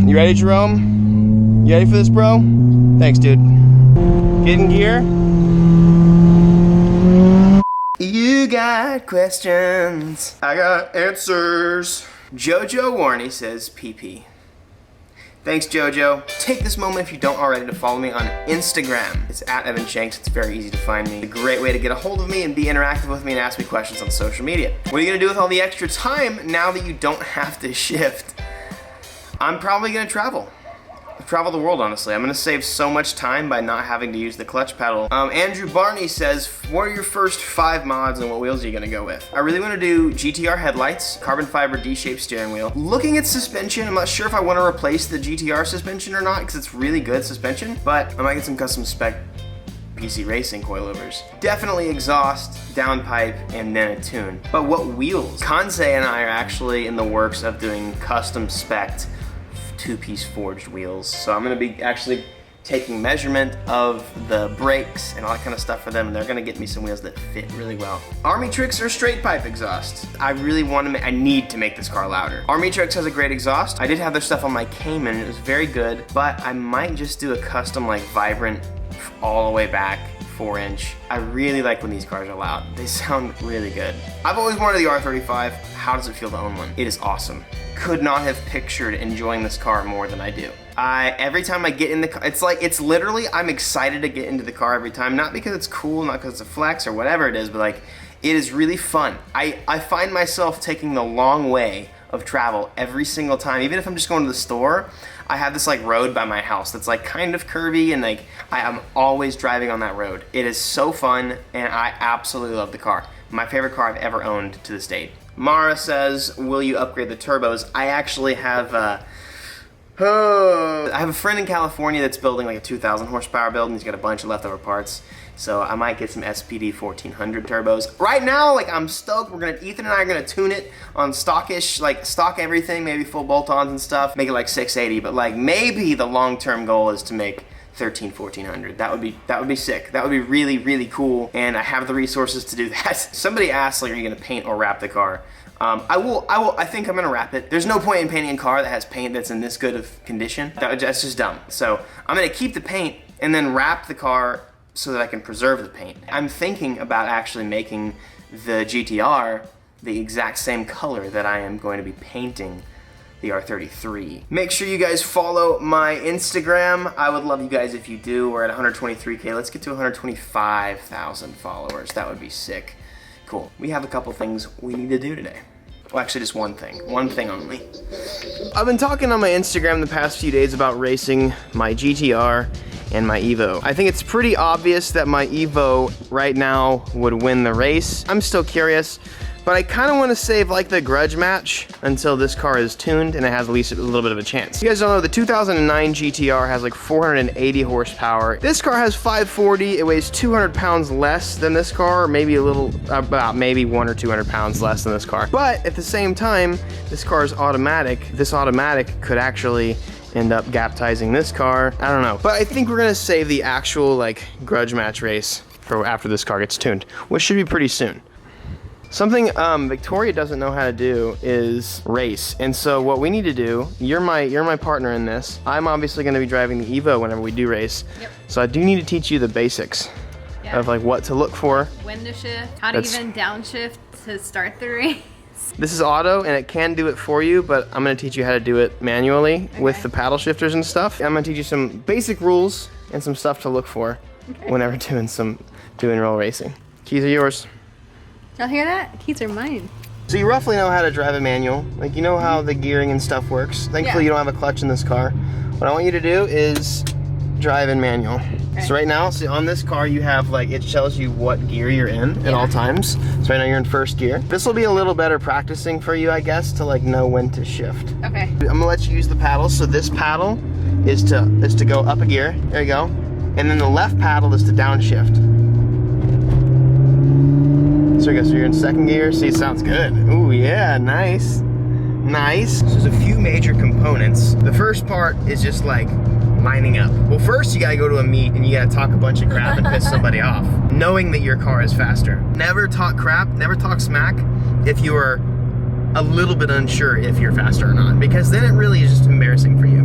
You ready, Jerome? You ready for this, bro? Thanks, dude. Get in gear. You got questions, I got answers. Jojo Warney says PP. Thanks, Jojo. Take this moment, if you don't already, to follow me on Instagram. It's at Evan Shanks. It's very easy to find me. A great way to get a hold of me and be interactive with me and ask me questions on social media. What are you gonna do with all the extra time now that you don't have to shift? I'm probably gonna travel the world, honestly. I'm gonna save so much time by not having to use the clutch pedal. Andrew Barney says, what are your first 5 mods and what wheels are you gonna go with? I really wanna do GTR headlights, carbon fiber D-shaped steering wheel. Looking at suspension, I'm not sure if I wanna replace the GTR suspension or not, because it's really good suspension, but I might get some custom spec PC racing coilovers. Definitely exhaust, downpipe, and then a tune. But what wheels? Kanse and I are actually in the works of doing custom spec'd 2-piece forged wheels. So I'm gonna be actually taking measurement of the brakes and all that kind of stuff for them, and they're gonna get me some wheels that fit really well. Army Tricks or straight pipe exhaust? I really want to I need to make this car louder. Army Tricks has a great exhaust. I did have their stuff on my Cayman, it was very good, but I might just do a custom like vibrant all the way back 4-inch. I really like when these cars are loud. They sound really good. I've always wanted the R35. How does it feel to own one? It is awesome. Could not have pictured enjoying this car more than I do. Every time I get in the car, it's literally, I'm excited to get into the car every time, not because it's cool, not because it's a flex or whatever it is, but like, it is really fun. I find myself taking the long way of travel every single time. Even if I'm just going to the store, I have this like road by my house that's like kind of curvy, and like I'm always driving on that road. It is so fun, and I absolutely love the car. My favorite car I've ever owned to this date. Mara says, will you upgrade the turbos? I actually have I have a friend in California that's building like a 2,000 horsepower build, and he's got a bunch of leftover parts. So I might get some SPD 1400 turbos. Right now, like, I'm stoked. Ethan and I are gonna tune it on stockish, like stock everything, maybe full bolt-ons and stuff, make it like 680. But like maybe the long-term goal is to make 1400. That would be sick. That would be really, really cool. And I have the resources to do that. Somebody asked, like, are you gonna paint or wrap the car? I think I'm gonna wrap it. There's no point in painting a car that has paint that's in this good of condition. That's just dumb. So I'm gonna keep the paint and then wrap the car so that I can preserve the paint. I'm thinking about actually making the GTR the exact same color that I am going to be painting the R33. Make sure you guys follow my Instagram. I would love you guys if you do. We're at 123K. Let's get to 125,000 followers. That would be sick. Cool. We have a couple things we need to do today. Well, actually just one thing only. I've been talking on my Instagram the past few days about racing my GTR and my Evo. I think it's pretty obvious that my Evo right now would win the race. I'm still curious, but I kind of want to save like the grudge match until this car is tuned and it has at least a little bit of a chance. You guys don't know, the 2009 GTR has like 480 horsepower. This car has 540. It weighs 200 pounds less than this car, or maybe a little, about maybe 100 or 200 pounds less than this car. But at the same time, this car is automatic. This automatic could actually end up baptizing this car. I don't know. But I think we're gonna save the actual like grudge match race for after this car gets tuned, which should be pretty soon. Something Victoria doesn't know how to do is race. And so what we need to do, you're my partner in this. I'm obviously gonna be driving the Evo whenever we do race. Yep. So I do need to teach you the basics of like what to look for. When to shift, how to even downshift to start the race. This is auto, and it can do it for you, but I'm gonna teach you how to do it manually with the paddle shifters and stuff. I'm gonna teach you some basic rules and some stuff to look for whenever doing roll racing. Keys are yours. Y'all hear that? Keys are mine. So you roughly know how to drive a manual. Like, you know how the gearing and stuff works. Thankfully, you don't have a clutch in this car. What I want you to do is drive in manual. Okay. So right now, see on this car, you have like, it tells you what gear you're in at all times. So right now you're in first gear. This will be a little better practicing for you, I guess, to like know when to shift. Okay. I'm gonna let you use the paddles. So this paddle is to go up a gear. There you go. And then the left paddle is to downshift. So I guess you're in second gear. See, it sounds good. Ooh, yeah, nice. Nice. So there's a few major components. The first part is just like lining up. Well, first you gotta go to a meet and you gotta talk a bunch of crap and piss somebody off, knowing that your car is faster. Never talk crap, never talk smack if you are a little bit unsure if you're faster or not, because then it really is just embarrassing for you.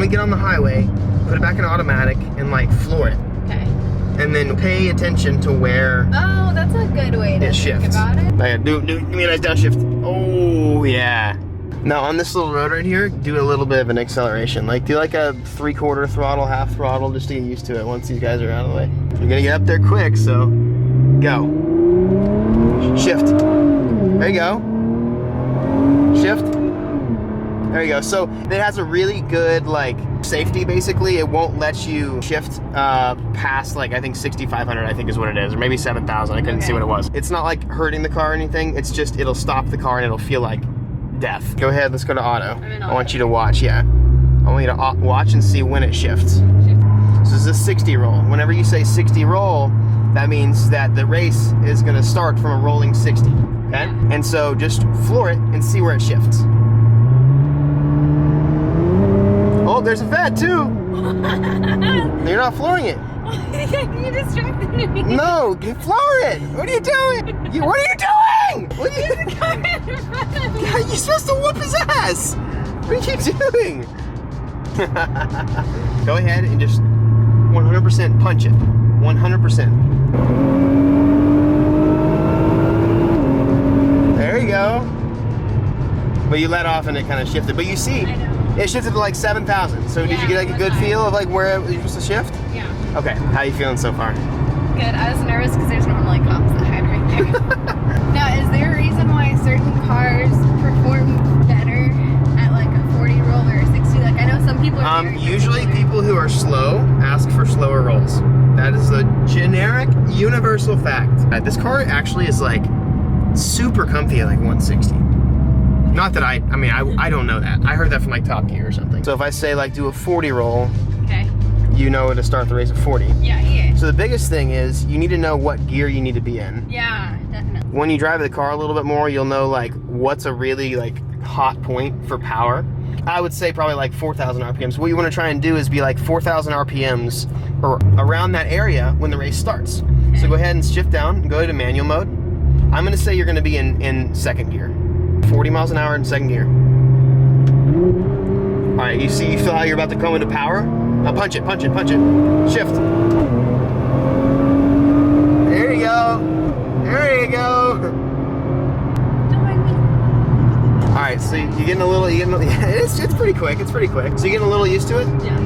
when we get on the highway, put it back in automatic and like floor it. Okay. And then pay attention to where Oh, that's a good way to it think shifts. about it. Yeah, give me a nice downshift. Oh, yeah. Now on this little road right here, do a little bit of an acceleration. Like do like a 3/4 throttle, half throttle, just to get used to it once these guys are out of the way. You're gonna get up there quick, so go. Shift. There you go. Shift. There you go. So it has a really good like safety basically. It won't let you shift past like I think 6,500 I think is what it is, or maybe 7,000. I couldn't see what it was. It's not like hurting the car or anything. It's just it'll stop the car and it'll feel like death. Go ahead, let's go to auto. I want you to watch, yeah. I want you to watch and see when it shifts. So this is a 60 roll. Whenever you say 60 roll, that means that the race is gonna start from a rolling 60, okay? And so just floor it and see where it shifts. Oh, there's a vet too. You're not flooring it. You distracted me. No, floor it. What are you doing? What are you doing? What are you God, you're supposed to whoop his ass. What are you doing? Go ahead and just 100% punch it. 100%. There you go. But you let off and it kind of shifted. But you see, it shifted to like 7,000. So did you get like a good feel of like where it was supposed to shift? Yeah. Okay, how are you feeling so far? Good. I was nervous because there's normally cops that hide right there. Now, is there a reason why certain cars perform better at like a 40 roll or a 60? Like I know some people are usually people who are slow ask for slower rolls. That is the generic universal fact. This car actually is like super comfy at like 160. Not that I don't know that. I heard that from like Top Gear or something. So if I say like do a 40 roll, okay, you know to start the race at 40. Yeah. So the biggest thing is you need to know what gear you need to be in. Yeah, definitely. When you drive the car a little bit more, you'll know like what's a really like hot point for power. I would say probably like 4,000 RPMs. What you want to try and do is be like 4,000 RPMs or around that area when the race starts. Okay. So go ahead and shift down and go to manual mode. I'm going to say you're going to be in second gear. 40 miles an hour in second gear. All right, you feel how you're about to go into power? Now punch it. Shift. There you go. All right, so you're getting a little, it's pretty quick, So you're getting a little used to it? Yeah.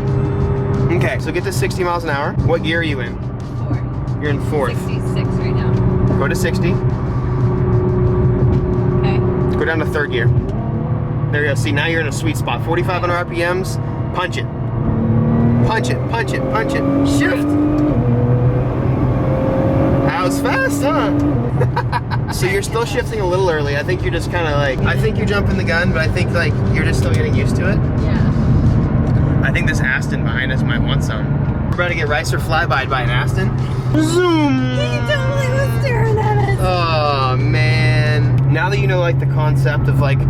Okay, so get to 60 miles an hour. What gear are you in? 4. You're in 4th. 66 right now. Go to 60. Okay. Go down to 3rd gear. There you go, see now you're in a sweet spot. 4,500 RPMs, punch it. Shift. That was fast, huh? So you're still shifting a little early. I think you're just kind of like, I think you're jumping the gun, but I think like you're just still getting used to it. Yeah. I think this Aston behind us might want some. We're about to get Ricer flyby'd by an Aston. Zoom! He totally was staring at us. Oh man. Now that you know like the concept of like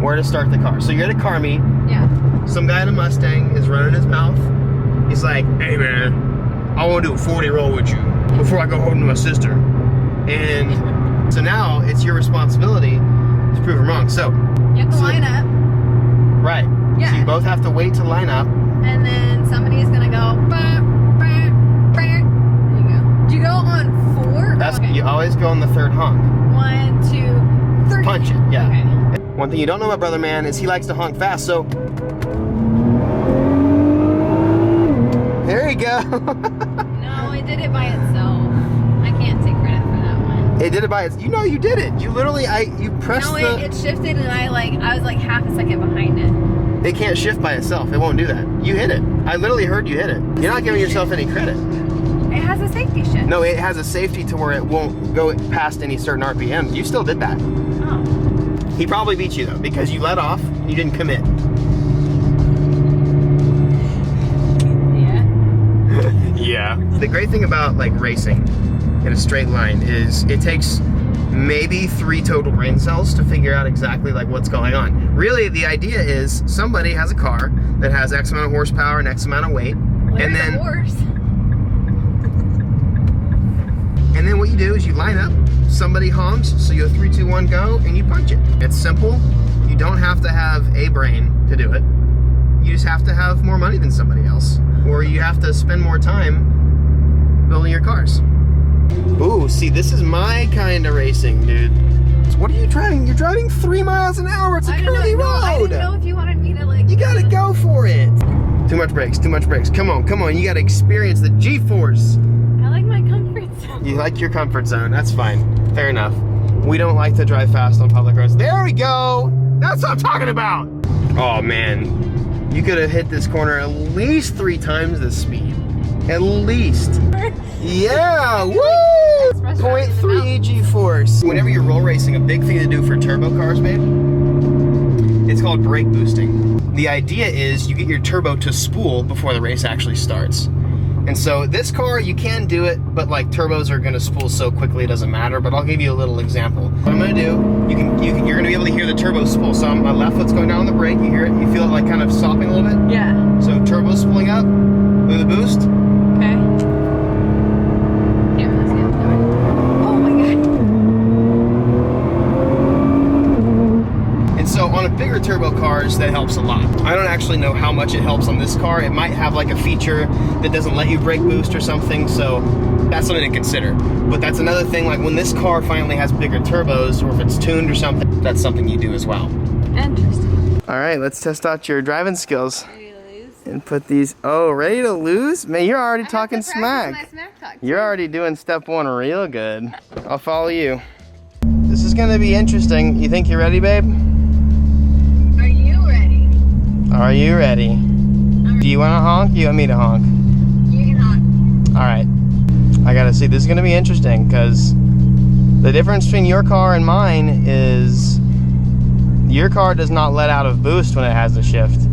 where to start the car. So you're at a car meet. Yeah. Some guy in a Mustang is running his mouth. He's like, hey man, I want to do a 40 roll with you before I go home to my sister. And so now it's your responsibility to prove him wrong. So you have to line up. Right. Yeah. So you both have to wait to line up. And then somebody's gonna go. There you go. Do you go on 4? That's okay. You always go on the 3rd honk. 1, 2, 3. Punch it. Yeah. Okay. One thing you don't know about Brother Man is he likes to honk fast. So there you go. No, it did it by itself. I can't take credit for that one. It did it by its. You know you did it. You literally you pressed No, it shifted and I was like half a second behind it. It can't shift by itself. It won't do that. You hit it. I literally heard you hit it. You're not giving yourself any credit. It has a safety shift. No, it has a safety to where it won't go past any certain RPM. You still did that. Oh. He probably beat you though because you let off. You didn't commit. Yeah. Yeah. The great thing about like racing in a straight line is it takes maybe 3 total brain cells to figure out exactly like what's going on. Really, the idea is somebody has a car that has X amount of horsepower and X amount of weight, and then what you do is you line up. Somebody honks, so you go 3, 2, 1, go, and you punch it. It's simple. You don't have to have a brain to do it. You just have to have more money than somebody else, or you have to spend more time building your cars. Ooh, see, this is my kind of racing, dude. So what are you driving? You're driving 3 miles an hour. It's a curly road. I didn't know if you wanted me to like. You gotta go for it. Too much brakes, too much brakes. Come on, come on. You gotta experience the G-force. I like my comfort zone. You like your comfort zone. That's fine. Fair enough. We don't like to drive fast on public roads. There we go. That's what I'm talking about. Oh man, you could have hit this corner at least 3 times the speed. At least. Yeah, woo! 0.3 G-force. Whenever you're roll racing, a big thing to do for turbo cars, babe, it's called brake boosting. The idea is you get your turbo to spool before the race actually starts. And so this car, you can do it, but like turbos are gonna spool so quickly it doesn't matter, but I'll give you a little example. What I'm gonna do, you're gonna be able to hear the turbo spool. So my left foot's going down on the brake, you hear it, you feel it like kind of stopping a little bit? Yeah. So turbo spooling up, with a boost. Okay. Can't really see it. Oh my god. And so on a bigger turbo cars, that helps a lot. I don't actually know how much it helps on this car. It might have like a feature that doesn't let you brake boost or something, so that's something to consider. But that's another thing, like when this car finally has bigger turbos, or if it's tuned or something, that's something you do as well. Interesting. All right, let's test out your driving skills. And put these, oh, ready to lose? Man, you're already talking smack. You're already doing step 1 real good. I'll follow you. This is gonna be interesting. You think you're ready, babe? Are you ready? Are you ready? Do you wanna honk? You want me to honk? You can honk. All right. I gotta see, this is gonna be interesting because the difference between your car and mine is your car does not let out of boost when it has the shift.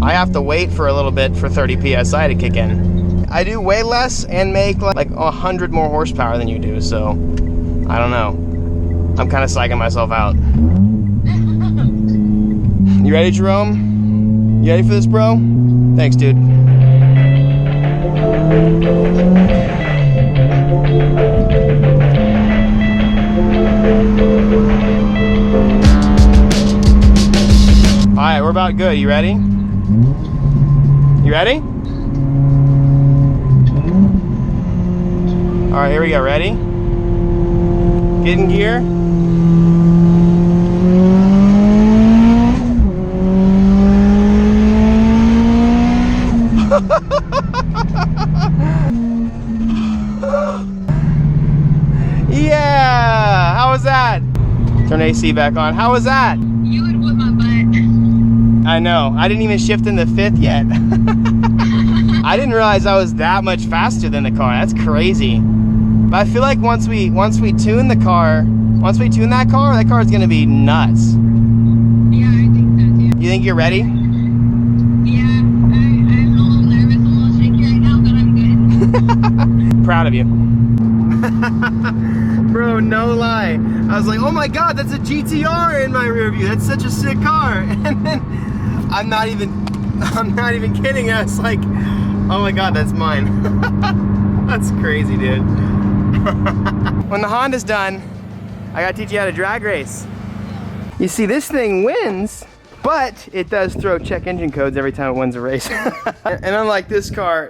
I have to wait for a little bit for 30 PSI to kick in. I do way less and make like 100 more horsepower than you do, so I don't know. I'm kind of psyching myself out. You ready, Jerome? You ready for this, bro? Thanks, dude. All right, we're about good. You ready? You ready? All right, here we go. Ready? Get in gear. Yeah! How was that? Turn AC back on. How was that? You would whip my butt. I know. I didn't even shift in the 5th yet. I didn't realize I was that much faster than the car. That's crazy. But I feel like once we tune the car, once we tune that car is gonna be nuts. Yeah, I think so too. You think you're ready? Yeah, I'm a little nervous, a little shaky right now, but I'm good. Proud of you. Bro, no lie. I was like, oh my god, that's a GTR in my rear view. That's such a sick car. And then I'm not even kidding. I was like, oh my god, that's mine. That's crazy, dude. When the Honda's done, I gotta teach you how to drag race. You see, this thing wins, but it does throw check engine codes every time it wins a race. And unlike this car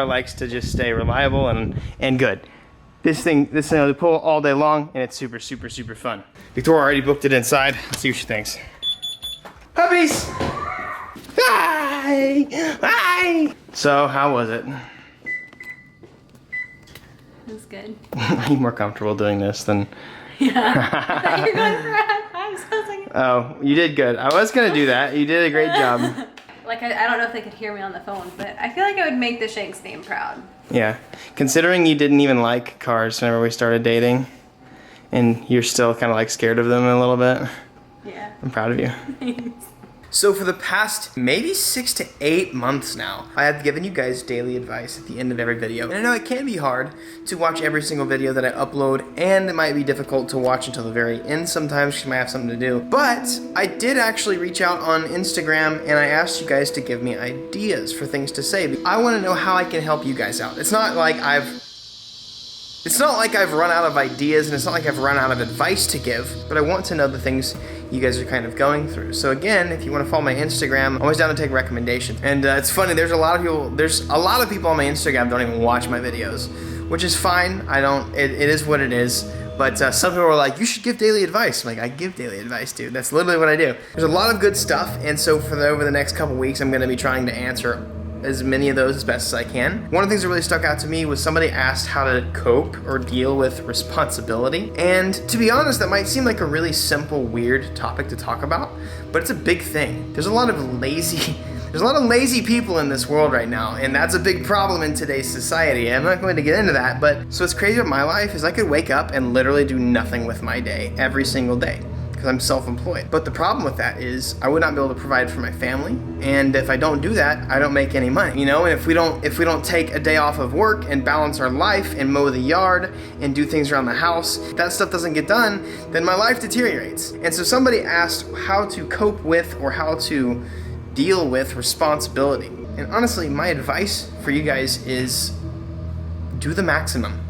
likes to just stay reliable and good. This thing will pull all day long, and it's super, super, super fun. Victoria already booked it inside. Let's see what she thinks. Puppies! Hi! Hi! So, how was it? It was good. Are you more comfortable doing this than... Yeah. I thought you were going for high fives. I was like... Oh, you did good. I was gonna do that. You did a great job. Like, I don't know if they could hear me on the phone, but I feel like I would make the Shanks name proud. Yeah. Considering you didn't even like cars whenever we started dating, and you're still kind of like scared of them a little bit. Yeah. I'm proud of you. Thanks. So for the past maybe 6 to 8 months now, I have given you guys daily advice at the end of every video. And I know it can be hard to watch every single video that I upload, and it might be difficult to watch until the very end sometimes because you might have something to do. But I did actually reach out on Instagram and I asked you guys to give me ideas for things to say. I want to know how I can help you guys out. It's not like I've It's not like I've run out of ideas and it's not like I've run out of advice to give, but I want to know the things you guys are kind of going through. So again, if you want to follow my Instagram, I'm always down to take recommendations. And it's funny, there's a lot of people on my Instagram don't even watch my videos, which is fine. It is what it is. But some people are like, you should give daily advice. I'm like, I give daily advice, dude. That's literally what I do. There's a lot of good stuff, and so over the next couple weeks, I'm gonna be trying to answer as many of those as best as I can. One of the things that really stuck out to me was somebody asked how to cope or deal with responsibility. And to be honest, that might seem like a really simple, weird topic to talk about, but it's a big thing. There's a lot of lazy people in this world right now, and that's a big problem in today's society. I'm not going to get into that, but so what's crazy about my life is I could wake up and literally do nothing with my day every single day because I'm self-employed. But the problem with that is I would not be able to provide for my family, and if I don't do that, I don't make any money. You know, and if we don't take a day off of work and balance our life and mow the yard and do things around the house, if that stuff doesn't get done, then my life deteriorates. And so somebody asked how to cope with or how to deal with responsibility. And honestly, my advice for you guys is do the maximum.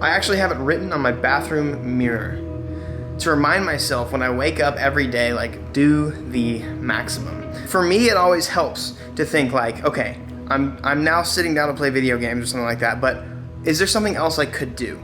I actually have it written on my bathroom mirror to remind myself when I wake up every day, like, do the maximum. For me, it always helps to think like, okay, I'm now sitting down to play video games or something like that, but is there something else I could do?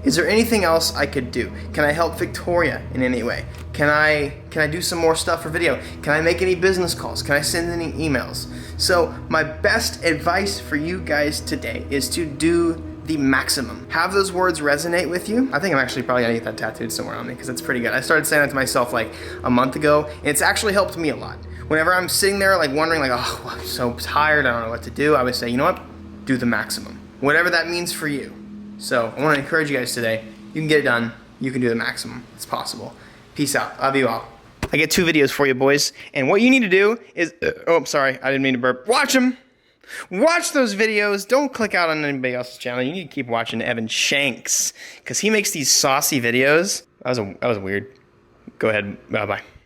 Is there anything else I could do? Can I help Victoria in any way? Can I do some more stuff for video? Can I make any business calls? Can I send any emails? So my best advice for you guys today is to do the maximum. Have those words resonate with you. I think I'm actually probably gonna get that tattooed somewhere on me because it's pretty good. I started saying that to myself like a month ago, and it's actually helped me a lot. Whenever I'm sitting there like wondering like, oh, I'm so tired, I don't know what to do, I would say, you know what? Do the maximum. Whatever that means for you. So I want to encourage you guys today. You can get it done. You can do the maximum. It's possible. Peace out. Love you all. I get 2 videos for you, boys. And what you need to do is... oh, I'm sorry. I didn't mean to burp. Watch them. Watch those videos. Don't click out on anybody else's channel. You need to keep watching Evan Shanks because he makes these saucy videos. That was weird. Go ahead. Bye-bye.